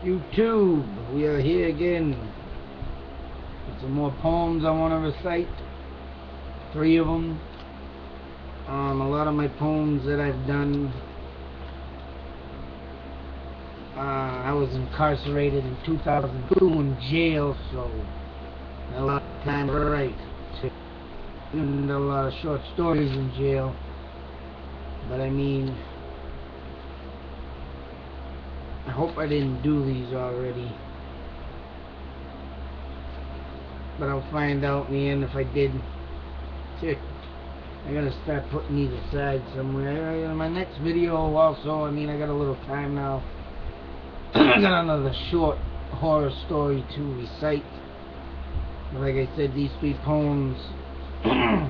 YouTube, we are here again with some more poems I want to recite. 3 of them. A lot of my poems that I've done, I was incarcerated in 2002 in jail, so a lot of time to write. And a lot of short stories in jail, but I mean, I hope I didn't do these already, but I'll find out in the end if I did. I gotta start putting these aside somewhere. In my next video also, I mean, I got a little time now. I got another short horror story to recite. Like I said, these 3 poems were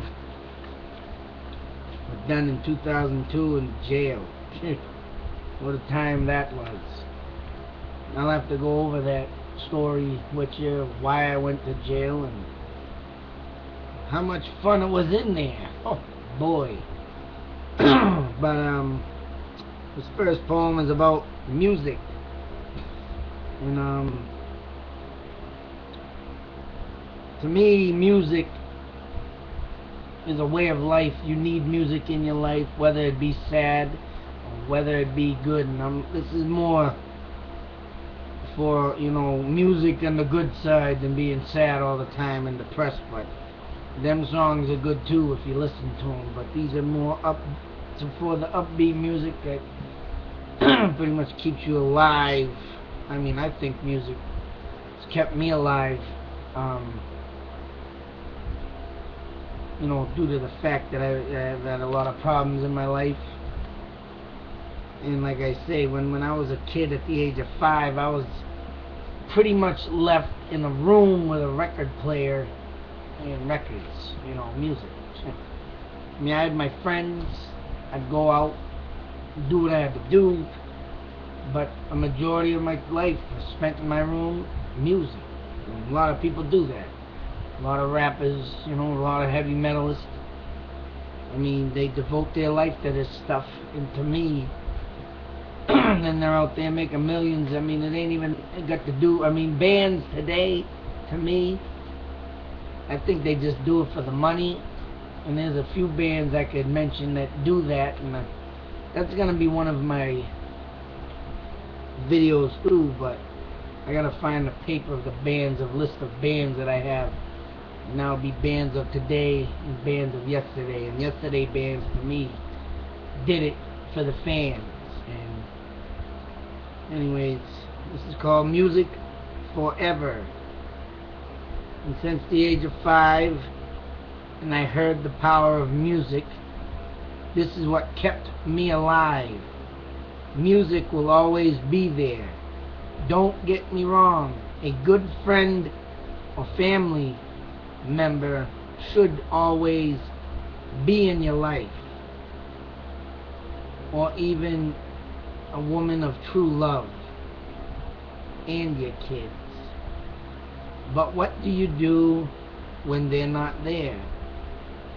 done in 2002 in jail. What a time that was. I'll have to go over that story with you, why I went to jail and how much fun it was in there. Oh boy. But this first poem is about music. And to me, music is a way of life. You need music in your life, whether it be sad or whether it be good. And this is more for, you know, music on the good side than being sad all the time and depressed. But them songs are good too if you listen to them. But these are more for the upbeat music that pretty much keeps you alive. I mean, I think music has kept me alive. You know, due to the fact that I've had a lot of problems in my life. And like I say, when I was a kid at the age of 5, I was pretty much left in a room with a record player and records, you know, music. I mean, I had my friends, I'd go out, do what I had to do, but a majority of my life was spent in my room, music. And a lot of people do that. A lot of rappers, you know, a lot of heavy metalists. I mean, they devote their life to this stuff. And to me, then they're out there making millions. I mean, it ain't even got to do. I mean, bands today, to me, I think they just do it for the money. And there's a few bands I could mention that do that. And that's going to be one of my videos too. But I got to find a paper of the bands, a list of bands that I have. And that'll be bands of today and bands of yesterday. And yesterday bands, to me, did it for the fans. And anyways, this is called Music Forever. And since the age of 5, and I heard the power of music, this is what kept me alive. Music will always be there. Don't get me wrong. A good friend or family member should always be in your life, or even a woman of true love, and your kids. But what do you do when they're not there,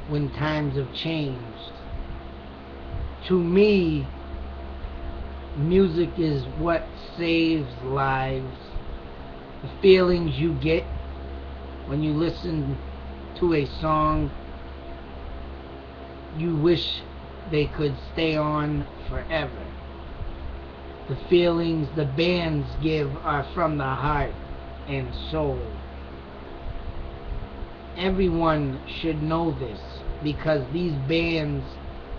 when times have changed? To me, music is what saves lives. The feelings you get when you listen to a song you wish they could stay on forever. The feelings the bands give are from the heart and soul. Everyone should know this, because these bands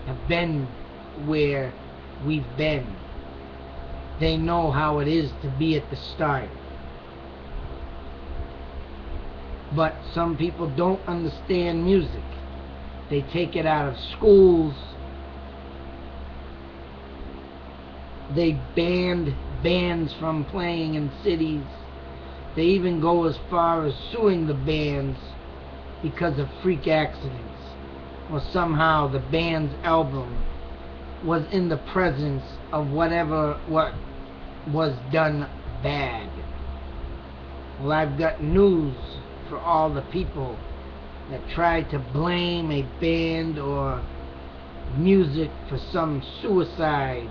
have been where we've been. They know how it is to be at the start. But some people don't understand music. They take it out of schools. They banned bands from playing in cities. They even go as far as suing the bands because of freak accidents, or somehow the band's album was in the presence of what was done bad. Well, I've got news for all the people that try to blame a band or music for some suicide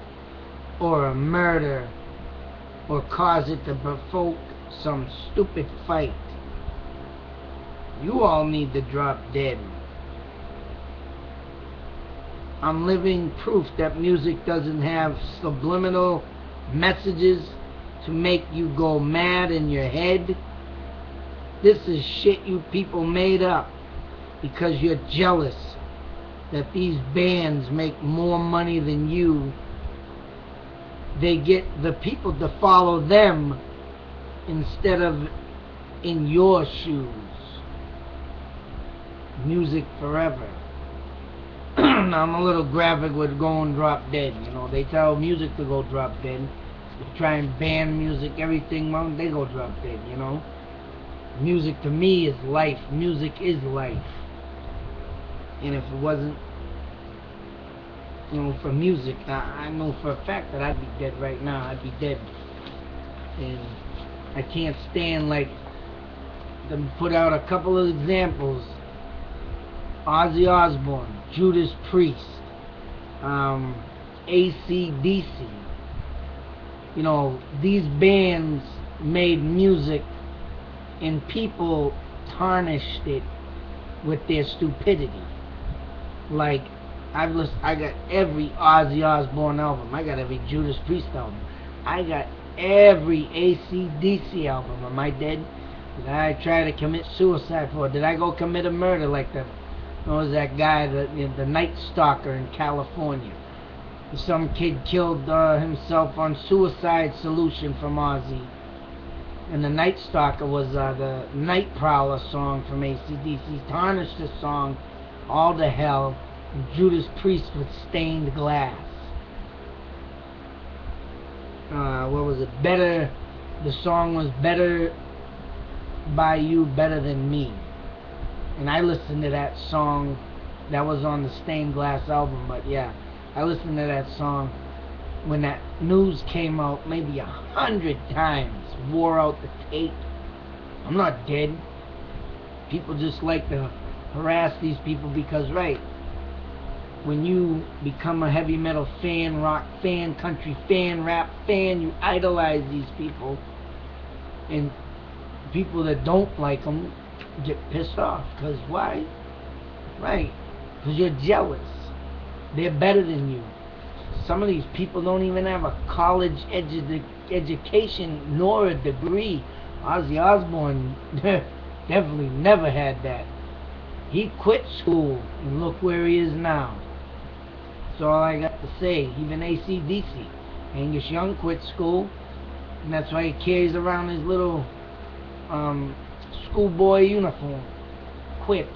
or a murder or cause it to provoke some stupid fight, you all need to drop dead. I'm living proof that music doesn't have subliminal messages to make you go mad in your head. This is shit you people made up because you're jealous that these bands make more money than you. They get the people to follow them instead of in your shoes. Music forever. Now, I'm a little graphic with going drop dead. You know, they tell music to go drop dead. They try and ban music, everything, well, they go drop dead, you know. Music to me is life. Music is life. And if it wasn't, you know, for music, I know for a fact that I'd be dead right now. I'd be dead. And I can't stand, like, to put out a couple of examples. Ozzy Osbourne, Judas Priest, AC/DC. You know, these bands made music and people tarnished it with their stupidity. Like, I got every Ozzy Osbourne album. I got every Judas Priest album. I got every AC/DC album. Am I dead? Did I try to commit suicide for it? Did I go commit a murder like the... What was that guy, the Night Stalker in California? Some kid killed himself on Suicide Solution from Ozzy. And the Night Stalker was the Night Prowler song from AC/DC. Tarnished the song all to hell. And Judas Priest with Stained Glass. What was it? Better. The song was Better by You, Better Than Me. And I listened to that song. That was on the Stained Glass album, but yeah, I listened to that song when that news came out maybe 100 times. Wore out the tape. I'm not dead. People just like to harass these people because, right, when you become a heavy metal fan, rock fan, country fan, rap fan, you idolize these people, and people that don't like them get pissed off. Because why? Right, because you're jealous. They're better than you. Some of these people don't even have a college education nor a degree. Ozzy Osbourne definitely never had that. He quit school and look where he is now. That's all I got to say. Even AC/DC. Angus Young quit school, and that's why he carries around his little schoolboy uniform. Quit.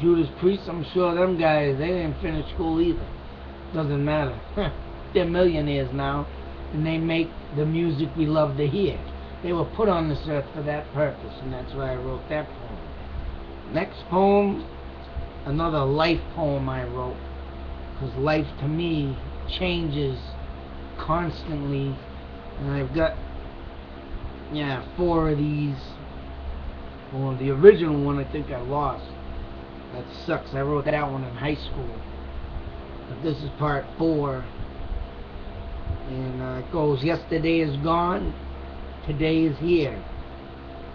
Judas Priest, I'm sure them guys, they didn't finish school either. Doesn't matter. They're millionaires now, and they make the music we love to hear. They were put on this earth for that purpose, and that's why I wrote that poem. Next poem, another life poem I wrote, because life to me changes constantly, and I've got 4 of these. Well, the original one I think I lost. That sucks. I wrote that one in high school. But this is part 4. And it goes, yesterday is gone, today is here.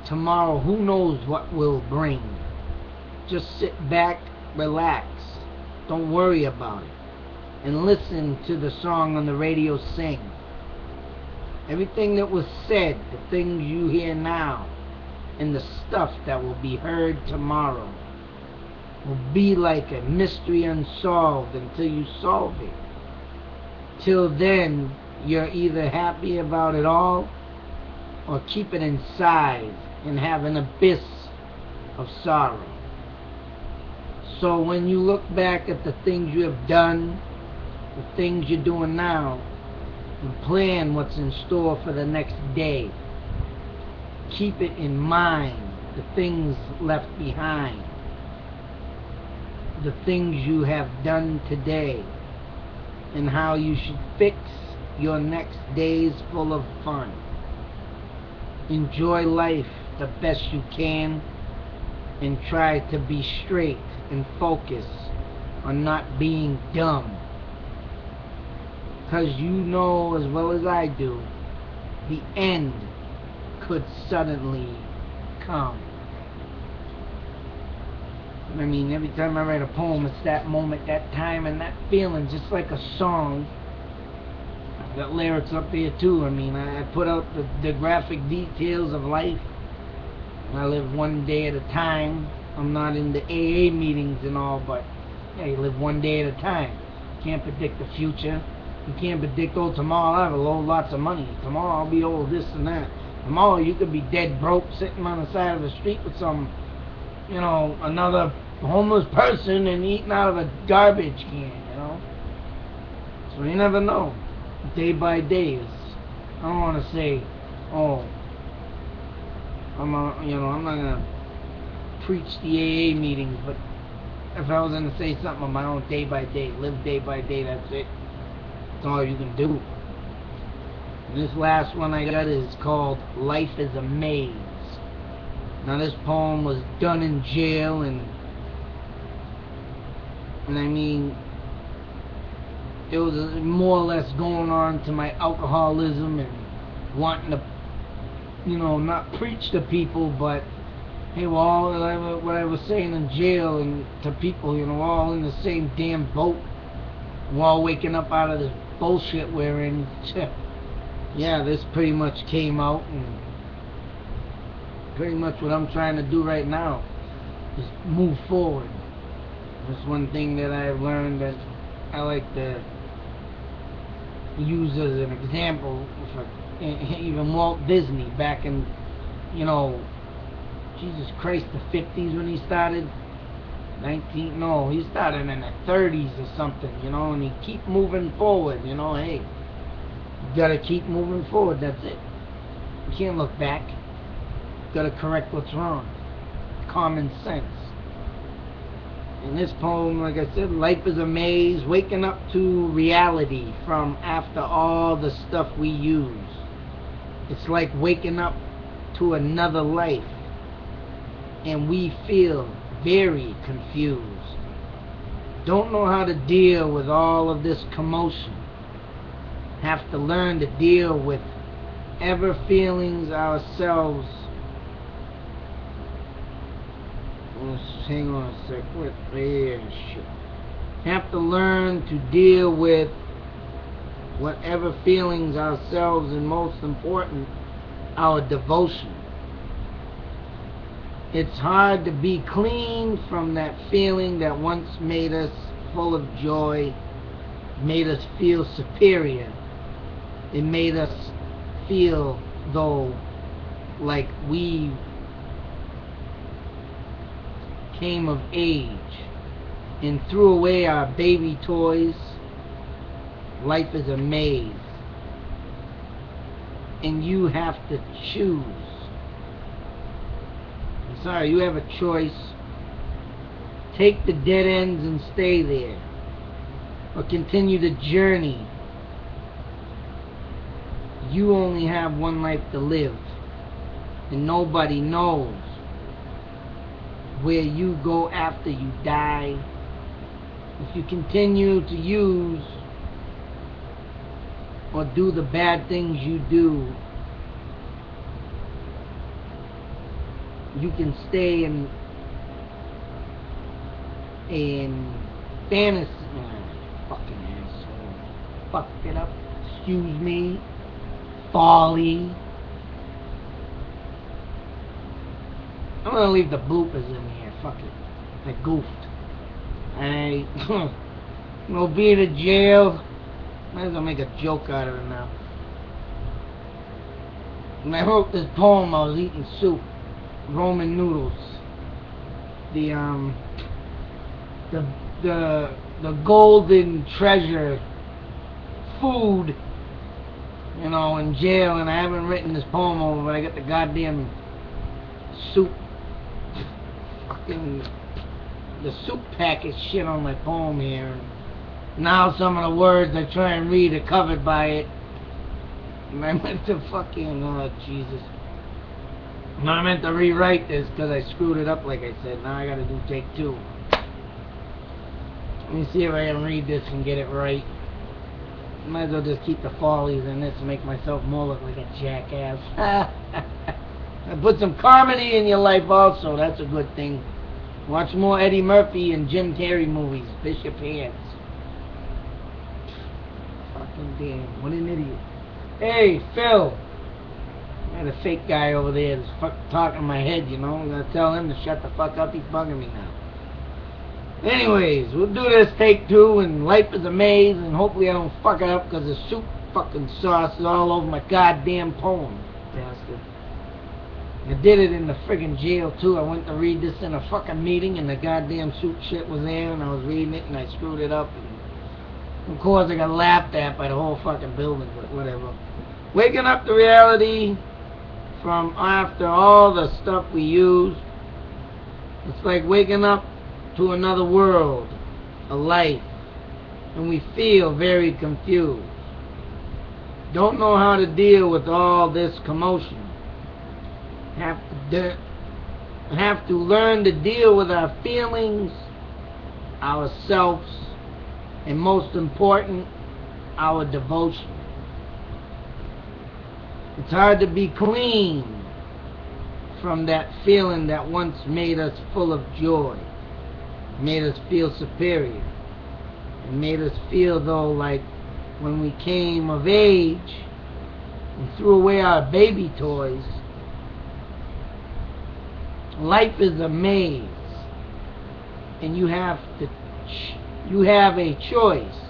Tomorrow, who knows what will bring. Just sit back, relax. Don't worry about it. And listen to the song on the radio sing. Everything that was said, the things you hear now, and the stuff that will be heard tomorrow will be like a mystery unsolved until you solve it. Till then, you're either happy about it all or keep it inside and have an abyss of sorrow. So when you look back at the things you have done, the things you're doing now, and plan what's in store for the next day, keep it in mind, the things left behind, the things you have done today, and how you should fix your next days full of fun. Enjoy life the best you can, and try to be straight and focus on not being dumb. Because you know as well as I do, the end could suddenly come. I mean, every time I write a poem, it's that moment, that time, and that feeling, just like a song. I've got lyrics up there too. I mean, I put out the graphic details of life. I live one day at a time. I'm not in the AA meetings and all, but yeah, you live one day at a time. You can't predict the future. You can't predict, oh, tomorrow I will owe lots of money. Tomorrow I'll be owed this and that. Tomorrow you could be dead broke sitting on the side of the street with some, another homeless person and eating out of a garbage can, So you never know. Day by day is, I don't want to say, oh, I'm not going to preach the AA meetings, but if I was going to say something on my own, day by day, live day by day, that's it. That's all you can do. And this last one I got is called Life is a Maze. Now this poem was done in jail, and I mean, it was more or less going on to my alcoholism and wanting to, not preach to people, but hey, we're all, what I was saying in jail and to people, we're all in the same damn boat. We're all waking up out of this bullshit we're in. Yeah, this pretty much came out, and pretty much what I'm trying to do right now is move forward. That's one thing that I've learned that I like to use as an example. Even Walt Disney back in, Jesus Christ, the 50s when he started. He started in the 30s or something, and he keep moving forward, hey. You gotta keep moving forward, that's it. You can't look back. You gotta correct what's wrong. Common sense. In this poem, like I said, life is a maze, waking up to reality from after all the stuff we use. It's like waking up to another life, and we feel very confused. Don't know how to deal with all of this commotion. Have to learn to deal with ever feelings ourselves. Hang on a sec. What? Yeah, shit. Have to learn to deal with whatever feelings ourselves, and most important, our devotion. It's hard to be clean from that feeling that once made us full of joy, made us feel superior. It made us feel, though, like we came of age and threw away our baby toys. Life is a maze, and you have to choose. I'm sorry, you have a choice. Take the dead ends and stay there, or continue the journey. You only have one life to live, and nobody knows where you go after you die. If you continue to use or do the bad things you do, you can stay in fantasy. Fucking asshole. Fucked it up. Excuse me. Folly. I'm gonna leave the bloopers in here. Fuck it. I goofed. I will be in jail. Might as well make a joke out of it now. When I wrote this poem, I was eating soup, Roman noodles. The golden treasure food, in jail, and I haven't written this poem over, but I got the goddamn soup, fucking the soup packet shit on my poem here. And now some of the words I try and read are covered by it. And I meant to fucking, oh Jesus. And I meant to rewrite this because I screwed it up like I said. Now I gotta do take two. Let me see if I can read this and get it right. Might as well just keep the follies in this to make myself more look like a jackass. Put some comedy in your life also. That's a good thing. Watch more Eddie Murphy and Jim Carrey movies. Fish your pants. Fucking damn. What an idiot. Hey, Phil. I had a fake guy over there that's talking in my head, you know. I'm going to tell him to shut the fuck up. He's bugging me now. Anyways, we'll do this take 2, and life is a maze, and hopefully I don't fuck it up because the soup fucking sauce is all over my goddamn poem. Bastard. I did it in the friggin' jail too. I went to read this in a fucking meeting, and the goddamn soup shit was there, and I was reading it, and I screwed it up. And of course, I got laughed at by the whole fucking building, but whatever. Waking up to reality from after all the stuff we use. It's like waking up to another world, a life, and we feel very confused. Don't know how to deal with all this commotion. Have to learn to deal with our feelings, ourselves, and most important, our devotion. It's hard to be clean from that feeling that once made us full of joy, made us feel superior, and made us feel though like when we came of age and threw away our baby toys. Life is a maze, and you have a choice.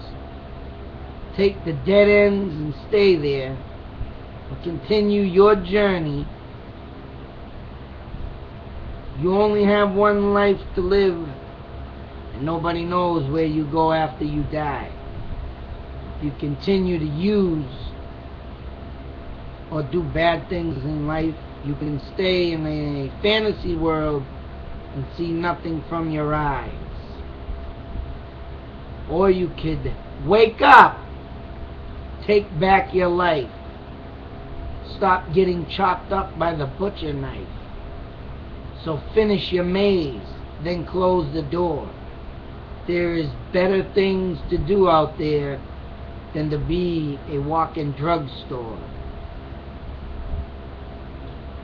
Take the dead ends and stay there, or continue your journey. You only have one life to live, and nobody knows where you go after you die. If you continue to use or do bad things in life, you can stay in a fantasy world and see nothing from your eyes. Or you could wake up, take back your life, stop getting chopped up by the butcher knife. So finish your maze, then close the door. There is better things to do out there than to be a walking drugstore.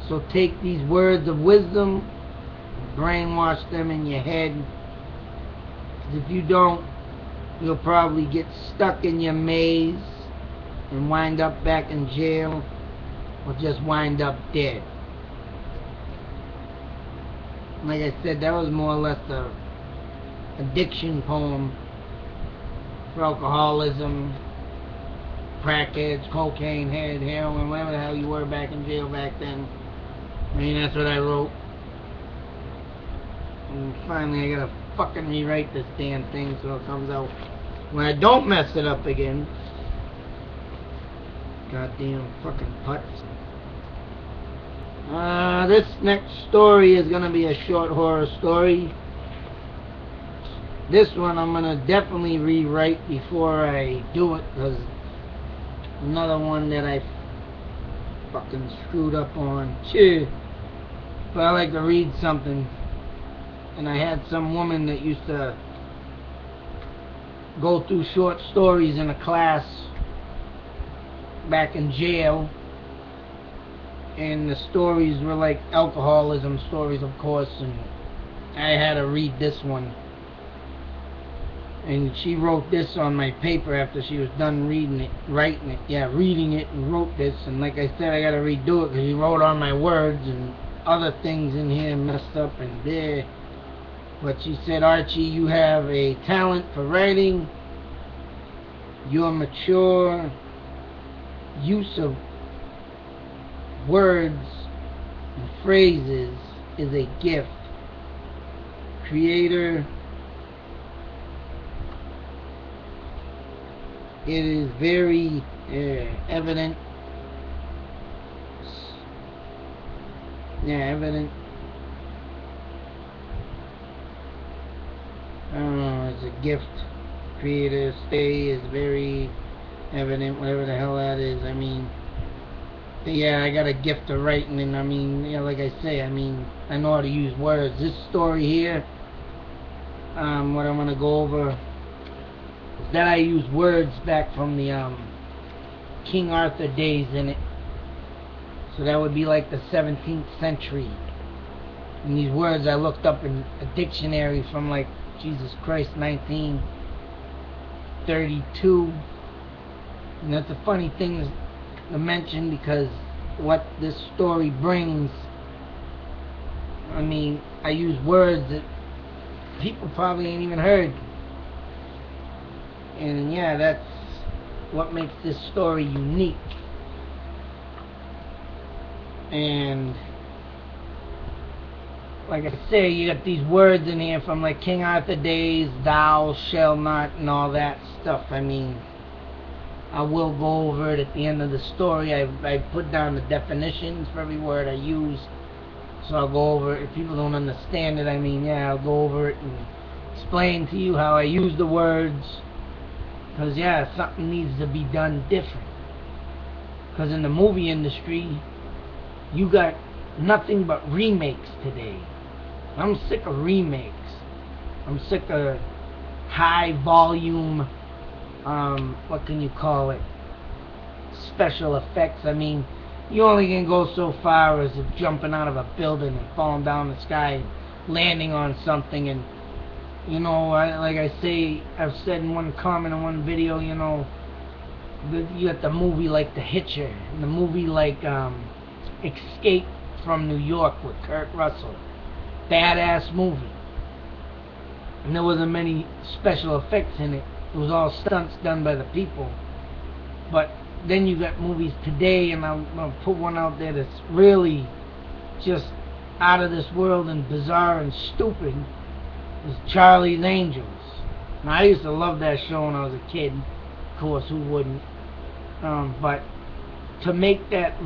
So take these words of wisdom, brainwash them in your head. 'Cause if you don't, you'll probably get stuck in your maze and wind up back in jail, or just wind up dead. Like I said, that was more or less a addiction poem for alcoholism, crackheads, cocaine head, heroin, whatever the hell you were back in jail back then. I mean, that's what I wrote. And finally I gotta fucking rewrite this damn thing so it comes out when I don't mess it up again. Goddamn fucking putts. This next story is gonna be a short horror story. This one I'm gonna definitely rewrite before I do it, because another one that I fucking screwed up on. Cheers. But I like to read something, and I had some woman that used to go through short stories in a class back in jail, and the stories were like alcoholism stories, of course, and I had to read this one. And she wrote this on my paper after she was done reading it, reading it, and wrote this. And like I said, I gotta redo it because she wrote on my words and other things in here messed up and there. But she said, Archie, you have a talent for writing. Your mature use of words and phrases is a gift. Creator, it is very evident. Evident. I don't know, it's a gift. Creator, stay is very evident, whatever the hell that is. I mean, yeah, I got a gift of writing, and I mean, yeah, like I say, I mean, I know how to use words. This story here, what I'm gonna go over that I use words back from the King Arthur days in it. So that would be like the 17th century. And these words I looked up in a dictionary from like, Jesus Christ, 1932. And that's a funny thing to mention, because what this story brings, I mean, I use words that people probably ain't even heard. And yeah, that's what makes this story unique. And like I say, you got these words in here from like King Arthur days, thou shall not, and all that stuff. I mean, I will go over it at the end of the story. I put down the definitions for every word I use. So I'll go over it. If people don't understand it, I mean, yeah, I'll go over it and explain to you how I use the words. Because, yeah, something needs to be done different. Because in the movie industry, you got nothing but remakes today. I'm sick of remakes. I'm sick of high volume, what can you call it, special effects. I mean, you only can go so far as if jumping out of a building and falling down the sky and landing on something. And you know, like I say, I've said in one comment in one video, you know, you got the movie like The Hitcher, and the movie like Escape from New York with Kurt Russell. Badass movie. And there wasn't many special effects in it. It was all stunts done by the people. But then you got movies today, and I'm going to put one out there that's really just out of this world and bizarre and stupid. It's Charlie's Angels. Now, I used to love that show when I was a kid. Of course, who wouldn't? But to make that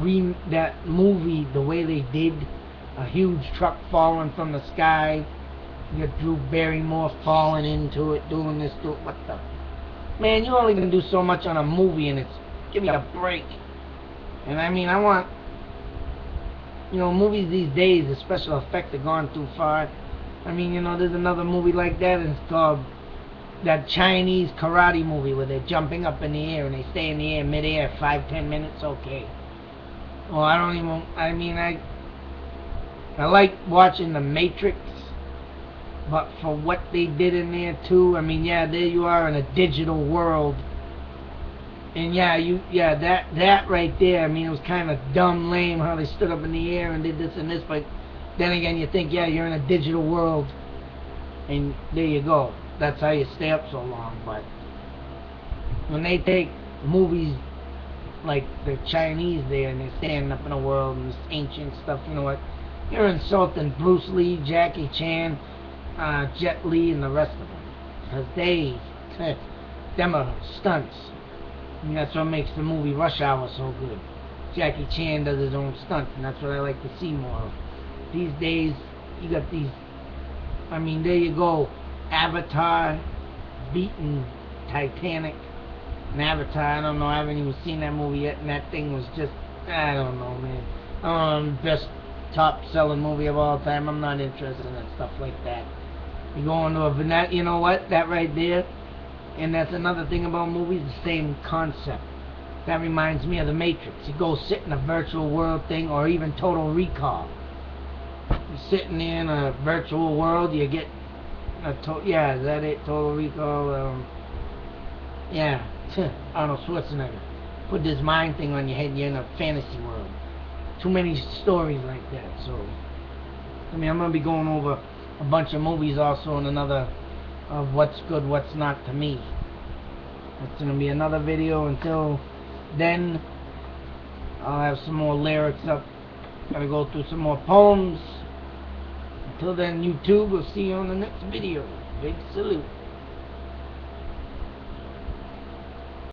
movie the way they did, a huge truck falling from the sky, you got Drew Barrymore falling into it, doing this, what the... Man, you're only going to do so much on a movie, and it's... Give me a break. And I mean, I want... You know, movies these days, the special effects have gone too far. I mean, you know, there's another movie like that, and it's called... That Chinese karate movie where they're jumping up in the air, and they stay in the air, mid-air, 5-10 minutes, okay. Well, I don't even... I mean, I like watching The Matrix, but for what they did in there too, I mean, yeah, there you are in a digital world, and that right there, I mean, it was kind of dumb, lame how they stood up in the air and did this and this, but then again, you think, yeah, you're in a digital world, and there you go. That's how you stay up so long. But when they take movies like the Chinese there, and they're standing up in a world and this ancient stuff, you know what? You're insulting Bruce Lee, Jackie Chan, Jet Li, and the rest of them. Because them are stunts. I mean, that's what makes the movie Rush Hour so good. Jackie Chan does his own stunts, and that's what I like to see more of. These days, you got these, I mean, there you go. Avatar beating Titanic. And Avatar, I don't know, I haven't even seen that movie yet, and that thing was just, I don't know, man. I don't know, best top selling movie of all time. I'm not interested in stuff like that. You go into a, you know what, that right there, and that's another thing about movies, the same concept. That reminds me of The Matrix. You go sit in a virtual world thing, or even Total Recall. You're sitting there in a virtual world, you get yeah, is that it? Total Recall. Yeah, Arnold Schwarzenegger. Put this mind thing on your head, you're in a fantasy world. Too many stories like that. So, I mean, I'm gonna be going over a bunch of movies also in another of what's good, what's not to me. It's gonna be another video. Until then, I'll have some more lyrics up. Gotta go through some more poems. Until then, YouTube, we'll see you on the next video. Big salute.